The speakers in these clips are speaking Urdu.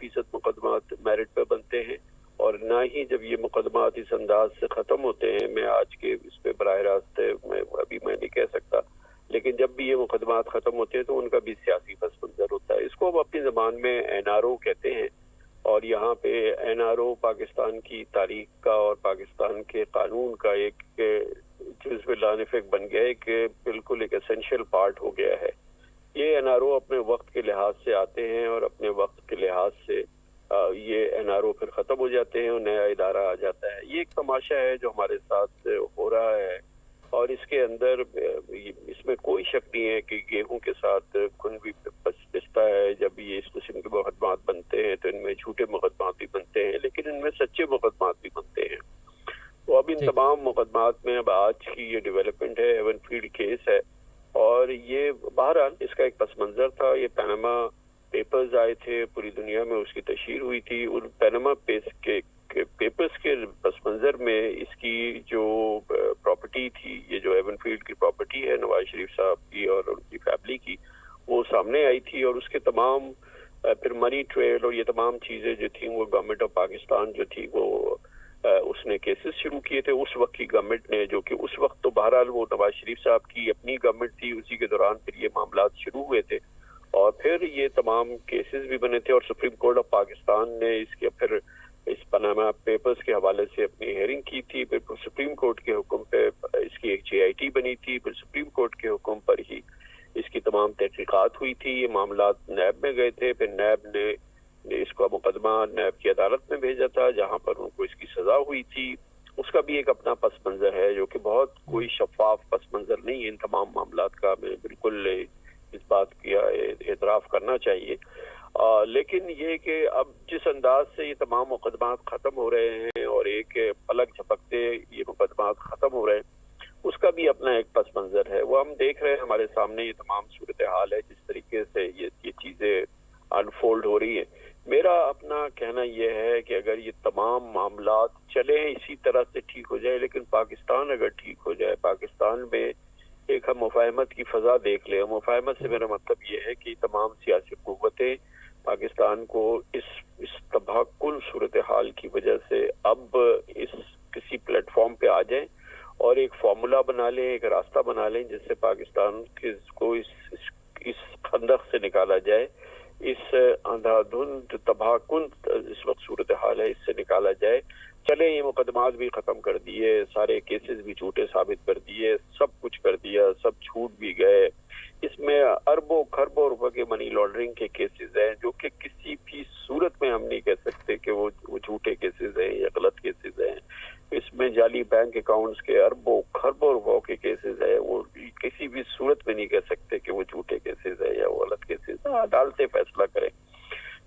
100% مقدمات میرٹ پہ بنتے ہیں، اور نہ ہی جب یہ مقدمات اس انداز سے ختم ہوتے ہیں. میں آج کے اس پہ براہ راست میں نہیں کہہ سکتا، لیکن جب بھی یہ مقدمات ختم ہوتے ہیں تو ان کا بھی سیاسی پس منظر ہوتا ہے. اس کو ہم اپنی زبان میں NRO کہتے ہیں، اور یہاں پہ NRO پاکستان کی تاریخ کا اور پاکستان کے قانون کا ایک جزو لانفک بن گیا ہے کہ بالکل ایک اسینشیل پارٹ ہو گیا ہے. یہ NRO اپنے وقت کے لحاظ سے آتے ہیں اور اپنے وقت کے لحاظ سے یہ NRO پھر ختم ہو جاتے ہیں اور نیا ادارہ آ جاتا ہے. یہ ایک تماشا ہے جو ہمارے ساتھ ہو رہا ہے، اور اس کے اندر اس میں کوئی شک نہیں ہے کہ گیہوں کے ساتھ کن بھی پستا ہے. جب یہ اس قسم کے مقدمات بنتے ہیں تو ان میں جھوٹے مقدمات بھی بنتے ہیں، لیکن ان میں سچے مقدمات بھی بنتے ہیں. تو اب ان تمام مقدمات میں اب آج کی یہ ڈیولپمنٹ ہے، ایون فیلڈ کیس ہے، اور یہ بہرحال اس کا ایک پس منظر تھا. یہ پیناما پیپرز آئے تھے، پوری دنیا میں اس کی تشہیر ہوئی تھی. ان پیناما پیپرز کے پس منظر میں اس کی جو پراپرٹی تھی، یہ جو ایون فیلڈ کی پراپرٹی ہے نواز شریف صاحب کی اور ان کی فیملی کی، وہ سامنے آئی تھی. اور اس کے تمام پھر منی ٹریل اور یہ تمام چیزیں جو تھیں وہ گورنمنٹ آف پاکستان جو تھی وہ اس نے کیسز شروع کیے تھے اس وقت کی گورنمنٹ نے، جو کہ اس وقت تو بہرحال وہ نواز شریف صاحب کی اپنی گورنمنٹ تھی. اسی کے دوران پھر یہ معاملات شروع ہوئے تھے، اور پھر یہ تمام کیسز بھی بنے تھے، اور سپریم کورٹ آف پاکستان نے اس کے پھر اس پاناما پیپرز کے حوالے سے اپنی ہیئرنگ کی تھی. پھر سپریم کورٹ کے حکم پہ اس کی ایک JIT بنی تھی. پھر سپریم کورٹ کے حکم پر ہی اس کی تمام تحقیقات ہوئی تھی. یہ معاملات نیب میں گئے تھے. پھر نیب نے اس کا مقدمہ نیب کی عدالت میں بھیجا تھا، جہاں پر ان کو اس کی سزا ہوئی تھی. اس کا بھی ایک اپنا پس منظر ہے جو کہ بہت کوئی شفاف پس منظر نہیں ہے ان تمام معاملات کا. میں بالکل اس بات کی اعتراف کرنا چاہیے. لیکن یہ کہ اب جس انداز سے یہ تمام مقدمات ختم ہو رہے ہیں اور ایک پلک جھپکتے یہ مقدمات ختم ہو رہے ہیں، اس کا بھی اپنا ایک پس منظر ہے. وہ ہم دیکھ رہے ہیں، ہمارے سامنے یہ تمام صورتحال ہے جس طریقے سے یہ چیزیں انفولڈ ہو رہی ہیں. میرا اپنا کہنا یہ ہے کہ اگر یہ تمام معاملات چلیں اسی طرح سے ٹھیک ہو جائے، لیکن پاکستان اگر ٹھیک ہو جائے، پاکستان میں ایک ہم مفاہمت کی فضا دیکھ لیں. مفاہمت سے میرا مطلب یہ ہے کہ تمام سیاسی قوتیں پاکستان کو اس تباہ کن صورتحال کی وجہ سے اب اس کسی پلیٹ فارم پہ آ جائیں اور ایک فارمولا بنا لیں، ایک راستہ بنا لیں جس سے پاکستان کو اس خندق سے نکالا جائے، اس اندھا دھند تباہ کن اس وقت صورتحال ہے اس سے نکالا جائے. چلے یہ مقدمات بھی ختم کر دیے، سارے کیسز بھی جھوٹے ثابت کر دیے، سب کچھ کر دیا، سب چھوٹ بھی گئے. اس میں اربوں خربوں روپے کے منی لانڈرنگ کے کیسز ہیں جو کہ کسی بھی صورت میں ہم نہیں کہہ سکتے کہ وہ جھوٹے کیسز ہیں یا غلط کیسز ہیں. اس میں جعلی بینک اکاؤنٹس کے اربوں خربوں روپوں کے کیسز ہیں، وہ کسی بھی صورت میں نہیں کہہ سکتے کہ وہ جھوٹے کیسز ہیں یا وہ غلط کیسز ہیں. عدالتیں فیصلہ کریں.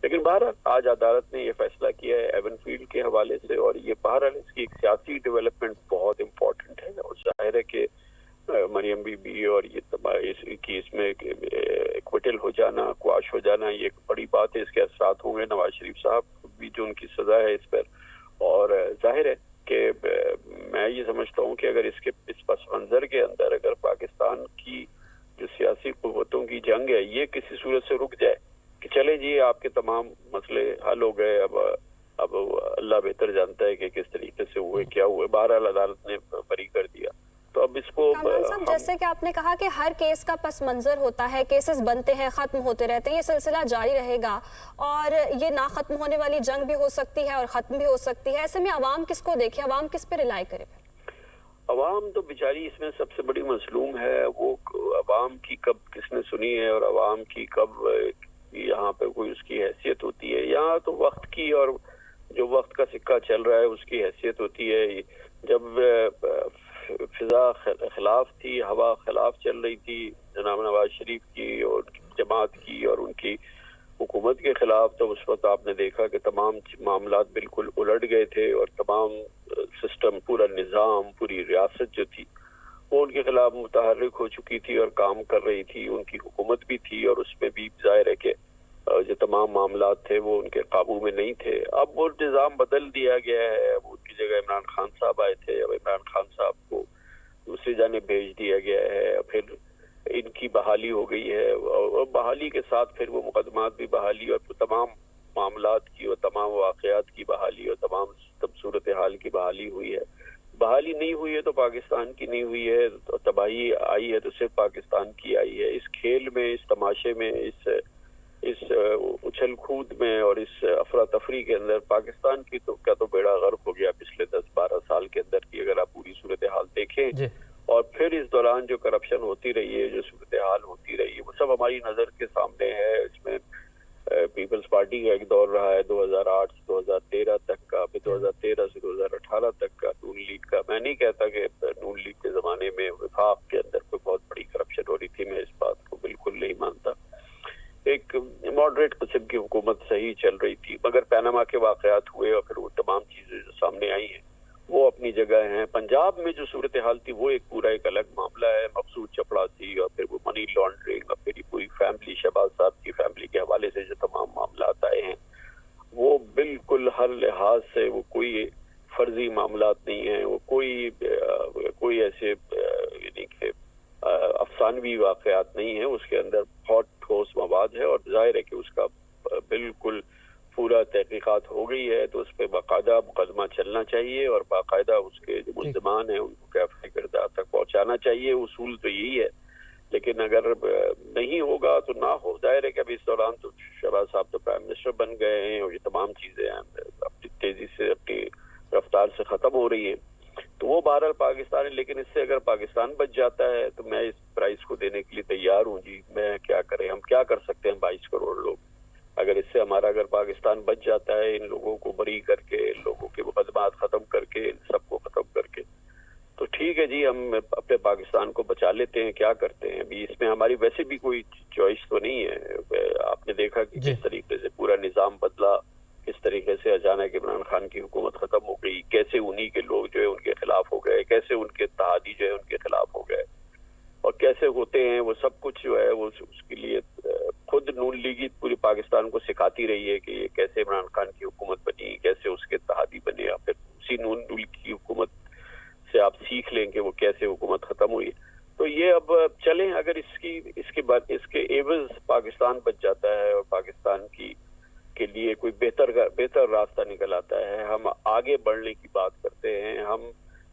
لیکن بہرحال آج عدالت نے یہ فیصلہ کیا ہے ایون فیلڈ کے حوالے سے، اور یہ بہرحال اس کی ایک سیاسی ڈیولپمنٹ بہت امپورٹنٹ ہے. اور ظاہر ہے کہ مریم بی بی اور اس میں ایکویٹل ہو جانا، قواش ہو جانا، یہ ایک بڑی بات ہے. اس کے اثرات ہوں گے نواز شریف صاحب بھی جو ان کی سزا ہے اس پر. اور ظاہر ہے کہ میں یہ سمجھتا ہوں کہ اگر اس پس منظر کے اندر اگر پاکستان کی جو سیاسی قوتوں کی جنگ ہے یہ کسی صورت سے رک جائے کہ چلے جی آپ کے تمام مسئلے حل ہو گئے، اب اللہ بہتر جانتا ہے کہ کس طریقے سے ہوئے کیا ہوئے، بہرحال عدالت نے بری کر دیا. تو اب اس کو کامران صاحب جیسے کہ آپ نے کہا کہ ہر کیس کا پس منظر ہوتا ہے، کیسز بنتے ہیں، ختم ہوتے رہتے ہیں، یہ سلسلہ جاری رہے گا اور یہ نہ ختم ہونے والی جنگ بھی ہو سکتی ہے اور ختم بھی ہو سکتی ہے. ایسے میں عوام کس کو دیکھے، عوام کس پہ رلائی کرے؟ عوام تو بیچاری اس میں سب سے بڑی مظلوم ہے. وہ عوام کی کب کس نے سنی ہے اور عوام کی کب یہاں پہ کوئی اس کی حیثیت ہوتی ہے. یہاں تو وقت کی اور جو وقت کا سکہ چل رہا ہے اس کی حیثیت ہوتی ہے. جب فضا خلاف تھی، ہوا خلاف چل رہی تھی جناب نواز شریف کی اور جماعت کی اور ان کی حکومت کے خلاف، تو اس وقت آپ نے دیکھا کہ تمام معاملات بالکل الٹ گئے تھے اور تمام سسٹم، پورا نظام، پوری ریاست جو تھی وہ ان کے خلاف متحرک ہو چکی تھی اور کام کر رہی تھی. ان کی حکومت بھی تھی اور اس میں بھی ظاہر ہے کہ جو تمام معاملات تھے وہ ان کے قابو میں نہیں تھے. اب وہ نظام بدل دیا گیا ہے. اب ان کی جگہ عمران خان صاحب آئے تھے، اب عمران خان صاحب کو دوسری جانب بھیج دیا گیا ہے. پھر ان کی بحالی ہو گئی ہے اور بحالی کے ساتھ پھر وہ مقدمات بھی بحالی اور تمام معاملات معاملات کی اور تمام واقعات کی بحالی اور تمام صورتحال کی بحالی ہوئی ہے. بحالی نہیں ہوئی ہے تو پاکستان کی نہیں ہوئی ہے, تو تباہی آئی ہے تو صرف پاکستان کی آئی ہے. اس کھیل میں, اس تماشے میں, اس اچھل کود میں اور اس افراتفری کے اندر پاکستان کی تو بیڑا غرق ہو گیا پچھلے 10-12 سال کے اندر کی اگر آپ پوری صورتحال دیکھیں. اور پھر اس دوران جو کرپشن ہوتی رہی ہے, جو صورتحال ہوتی رہی ہے, وہ سب ہماری نظر کے سامنے ہے. اس میں پیپلز پارٹی کا ایک دور رہا ہے 2008 سے 2013 تک کا, پھر 2013 سے 2018 تک کا نون لیگ کا. میں نہیں کہتا کہ نون لیگ کے زمانے میں وفاق کے اندر کوئی بہت بڑی کرپشن ہو رہی تھی, میں اس بات کو بالکل نہیں مانتا. ایک ماڈریٹ قسم کی حکومت صحیح چل رہی تھی, مگر پیناما کے واقعات ہوئے اور پھر وہ تمام چیزیں جو سامنے آئی ہیں وہ اپنی جگہ ہیں. پنجاب میں جو صورتحال تھی وہ ایک پورا ایک الگ معاملہ ہے. مقصود چپڑاسی اور پھر وہ منی لانڈرنگ اور پھر پوری فیملی, شہباز صاحب کی فیملی کے حوالے سے جو تمام معاملات آئے ہیں وہ بالکل ہر لحاظ سے وہ کوئی فرضی معاملات نہیں ہیں, وہ کوئی ایسے یعنی کہ افسانوی واقعات نہیں ہیں. اس کے اندر بہت ٹھوس مواد ہے اور ظاہر ہے کہ اس کا بالکل پورا تحقیقات ہو گئی ہے, تو اس پہ باقاعدہ مقدمہ چلنا چاہیے اور باقاعدہ اس کے جو ملزمان ہیں ان کو کیفے کردار تک پہنچانا چاہیے. اصول تو یہی ہے, لیکن اگر نہیں ہوگا تو نہ ہو. ظاہر ہے کہ ابھی اس دوران تو شہباز صاحب تو پرائم منسٹر بن گئے ہیں اور یہ تمام چیزیں اپنی تیزی سے اپنی رفتار سے ختم ہو رہی ہیں, تو وہ بہرحال پاکستان ہے. لیکن اس سے اگر پاکستان بچ جاتا ہے تو میں اس پرائز کو دینے کے لیے تیار ہوں جی. میں کیا کریں, ہم کیا کر سکتے ہیں 22 کروڑ لوگ, اگر اس سے اگر پاکستان بچ جاتا ہے ان لوگوں کو بری کر کے, ان لوگوں کے مقدمات ختم کر کے, ان سب کو ختم کر کے, تو ٹھیک ہے جی, ہم اپنے پاکستان کو بچا لیتے ہیں. کیا کرتے ہیں ابھی اس میں ہماری ویسے بھی کوئی چوائس تو نہیں ہے. آپ نے دیکھا کہ کس طریقے سے پورا نظام بدلا, کس طریقے سے اچانک عمران خان کی حکومت ختم ہو گئی, کیسے انہی کے لوگ جو ہے ان کے خلاف ہو گئے, کیسے ان کے اتحادی جو ہے ان کے خلاف ہو گئے, اور کیسے ہوتے ہیں وہ سب کچھ جو ہے وہ اس کے لیے خود نون لیگی پوری پاکستان کو سکھاتی رہی ہے کہ یہ کیسے عمران خان کی حکومت بنی, کیسے اس کے اتحادی بنے, یا پھر اسی نون لیگ کی حکومت سے آپ سیکھ لیں کہ وہ کیسے حکومت ختم ہوئی. تو یہ اب چلیں, اگر اس کے عوض پاکستان بچ جاتا ہے اور پاکستان کے لیے کوئی بہتر راستہ نکل آتا ہے, ہم آگے بڑھنے کی بات کرتے ہیں, ہم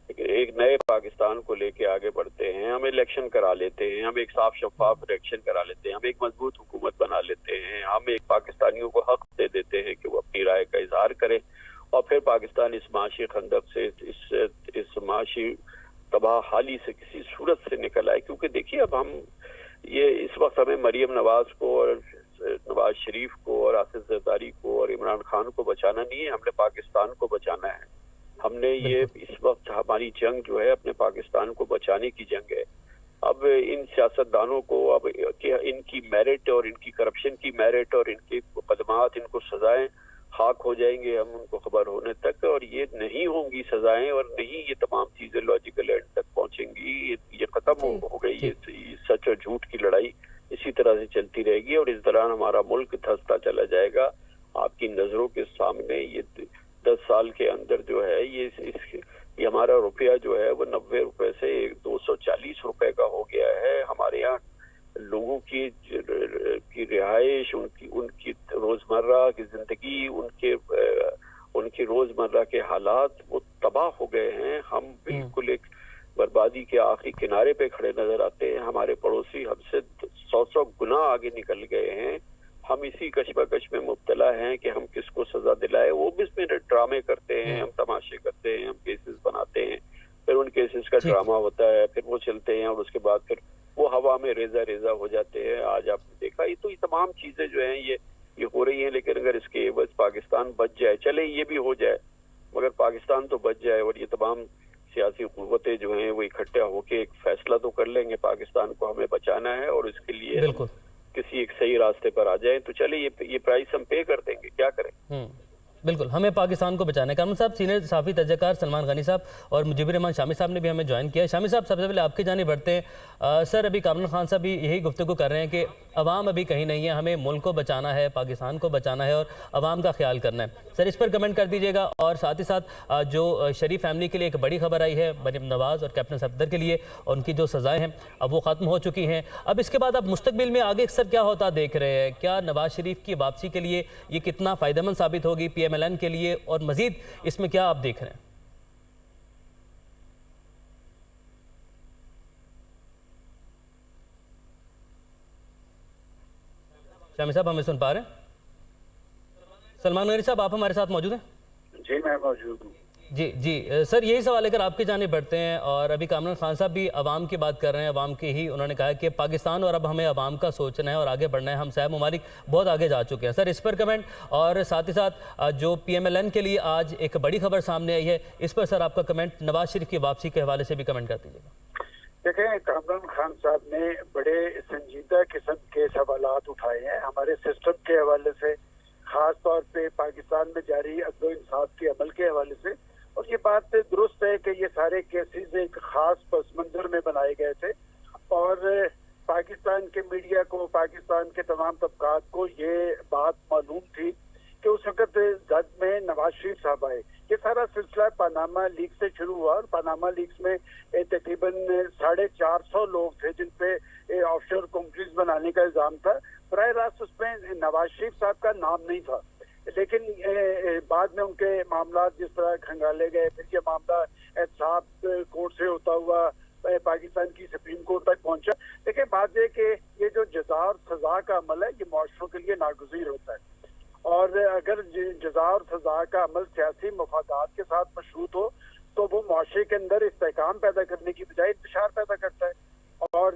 ایک نئے پاکستان کو لے کے آگے بڑھتے ہیں, ہم الیکشن کرا لیتے ہیں, ہم ایک صاف شفاف الیکشن کرا لیتے ہیں, ہم ایک مضبوط حکومت بنا لیتے ہیں, ہم ایک پاکستانیوں کو حق دے دیتے ہیں کہ وہ اپنی رائے کا اظہار کریں, اور پھر پاکستان اس معاشی خندق سے, اس معاشی تباہ حالی سے کسی صورت سے نکل آئے. کیونکہ دیکھیے اب ہم یہ اس وقت ہمیں مریم نواز کو اور نواز شریف کو اور آصف زرداری کو اور عمران خان کو بچانا نہیں ہے, ہم نے پاکستان کو بچانا ہے. ہم نے یہ اس وقت ہماری جنگ جو ہے اپنے پاکستان کو بچانے کی جنگ ہے. اب ان سیاستدانوں کو اب ان کی میرٹ اور ان کی کرپشن کی میرٹ اور ان کے مقدمات, ان کو سزائیں خاک ہو جائیں گے ہم ان کو خبر ہونے تک, اور یہ نہیں ہوں گی سزائیں اور نہیں یہ تمام چیزیں لاجیکل اینڈ تک پہنچیں گی. یہ ختم ہو گئی, یہ سچ اور جھوٹ کی لڑائی اسی طرح سے چلتی رہے گی, اور اس دوران ہمارا ملک دھستا چلا جائے گا. آپ کی نظروں کے سامنے یہ 10 سال کے اندر جو ہے یہ ہمارا روپیہ جو ہے وہ 90 روپے سے 240 روپے کا ہو گیا ہے. ہمارے یہاں لوگوں کی رہائش, ان کی روزمرہ کی زندگی, ان کی روزمرہ کے حالات وہ تباہ ہو گئے ہیں. ہم بالکل ایک بربادی کے آخری کنارے پہ کھڑے نظر آتے ہیں. ہمارے پڑوسی ہم سے 100 گنا آگے نکل گئے ہیں. ہم اسی کشمکش میں مبتلا ہیں کہ ہم کس کو سزا دلائے. وہ بھی اس میں ڈرامے کرتے ہیں, ہم تماشے کرتے ہیں, ہم کیسز بناتے ہیں, پھر ان کیسز کا ڈرامہ ہوتا ہے, پھر وہ چلتے ہیں اور اس کے بعد پھر وہ ہوا میں ریزہ ہو جاتے ہیں. آج آپ نے دیکھا یہ تمام چیزیں جو ہیں یہ ہو رہی ہیں. لیکن اگر اس کے عوض پاکستان بچ جائے, چلے یہ بھی ہو جائے, مگر پاکستان تو بچ جائے اور یہ تمام سیاسی قوتیں جو ہیں وہ اکٹھا ہو کے ایک فیصلہ تو کر لیں گے پاکستان کو ہمیں بچانا ہے, اور اس کے لیے کسی ایک صحیح راستے پر آ جائیں, تو چلے یہ پرائس ہم پے کر دیں گے, کیا کریں. بالکل ہمیں پاکستان کو بچانا ہے۔ کامران صاحب، سینئر صحافی تجزیہ کار سلمان غنی صاحب اور مجیب الرحمان شامی صاحب نے بھی ہمیں جوائن کیا ہے۔ شامی صاحب، سب سے پہلے آپ کی جانب بڑھتے ہیں۔ سر، ابھی کامران خان صاحب بھی یہی گفتگو کر رہے ہیں کہ عوام ابھی کہیں نہیں ہے، ہمیں ملک کو بچانا ہے، پاکستان کو بچانا ہے اور عوام کا خیال کرنا ہے۔ سر، اس پر کمنٹ کر دیجیے گا، اور ساتھ ہی ساتھ جو شریف فیملی کے لیے ایک بڑی خبر آئی ہے، مریم نواز اور کیپٹن صفدر کے لیے، اور ان کی جو سزائیں ہیں اب وہ ختم ہو چکی ہیں۔ اب اس کے بعد آپ مستقبل میں آگے اکثر کیا ہوتا دیکھ رہے ہیں؟ کیا نواز شریف کی واپسی کے لیے یہ کتنا فائدہ مند ثابت ہوگی پی ایم ایل این کے لیے، اور مزید اس میں کیا آپ دیکھ رہے ہیں؟ شامی صاحب، ہمیں سن پا رہے ہیں؟ سلمان غنی صاحب، آپ ہمارے ساتھ موجود ہیں؟ جی میں موجود ہوں۔ جی سر، یہی سوال لے کر آپ کی جانب بڑھتے ہیں، اور ابھی کامران خان صاحب بھی عوام کی بات کر رہے ہیں، عوام کی ہی انہوں نے کہا کہ پاکستان اور اب ہمیں عوام کا سوچنا ہے اور آگے بڑھنا ہے، ہم صاحب ممالک بہت آگے جا چکے ہیں۔ سر، اس پر کمنٹ، اور ساتھ ہی ساتھ جو پی ایم ایل این کے لیے آج ایک بڑی خبر سامنے آئی ہے، اس پر سر آپ کا کمنٹ، نواز شریف کی واپسی کے حوالے سے بھی کمنٹ کر دیجیے گا۔ دیکھیں، کامران خان صاحب نے بڑے سنجیدہ قسم کے سوالات اٹھائے ہیں ہمارے سسٹم کے حوالے سے، خاص طور پہ پاکستان میں جاری عدل و انصاف کے عمل کے حوالے سے، اور یہ بات درست ہے کہ یہ سارے کیسز ایک خاص پس منظر میں بنائے گئے تھے، اور پاکستان کے میڈیا کو، پاکستان کے تمام طبقات کو یہ بات معلوم تھی کہ اس وقت زد میں نواز شریف صاحب آئے۔ یہ سارا سلسلہ پاناما لیک سے شروع ہوا، اور پاناما لیکس میں تقریباً 450 لوگ تھے جن پہ آف شور کمپنیز بنانے کا الزام تھا۔ براہ راست اس میں نواز شریف صاحب کا نام نہیں تھا، لیکن بعد میں ان کے معاملات جس طرح کھنگالے گئے، پھر یہ معاملہ احتساب کورٹ سے ہوتا ہوا پاکستان کی سپریم کورٹ تک پہنچا۔ دیکھیں، بات یہ کہ یہ جو جزا اور سزا کا عمل ہے یہ معاشروں کے لیے ناگزیر ہوتا ہے، اور اگر جزا اور سزا کا عمل سیاسی مفادات کے ساتھ مشروط ہو تو وہ معاشرے کے اندر استحکام پیدا کرنے کی بجائے انتشار پیدا کرتا ہے۔ اور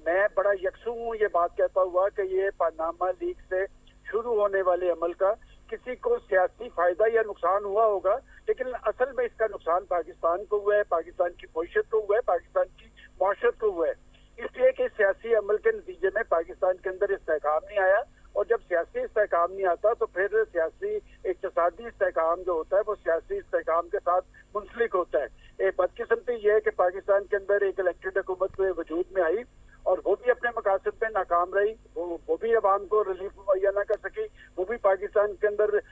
میں بڑا یکسو ہوں یہ بات کہتا ہوا کہ یہ پاناما لیک سے شروع ہونے والے عمل کا کسی کو سیاسی فائدہ یا نقصان ہوا ہوگا، لیکن اصل میں اس کا نقصان پاکستان کو ہوا ہے، پاکستان کی معیشت کو ہوا ہے، پاکستان کی معاشرت کو ہوا ہے، اس لیے کہ سیاسی عمل کے نتیجے میں پاکستان کے اندر استحکام نہیں آیا، اور جب سیاسی استحکام نہیں آتا تو پھر سیاسی اقتصادی استحکام جو ہوتا ہے وہ سیاسی استحکام کے ساتھ منسلک ہوتا ہے۔ بدقسمتی یہ ہے کہ پاکستان کے اندر ایک الیکٹڈ حکومت وجود میں آئی، اور وہ بھی اپنے مقاصد پہ ناکام رہی، وہ بھی عوام کو ریلیف مہیا نہ کر سکی، وہ بھی پاکستان کے اندر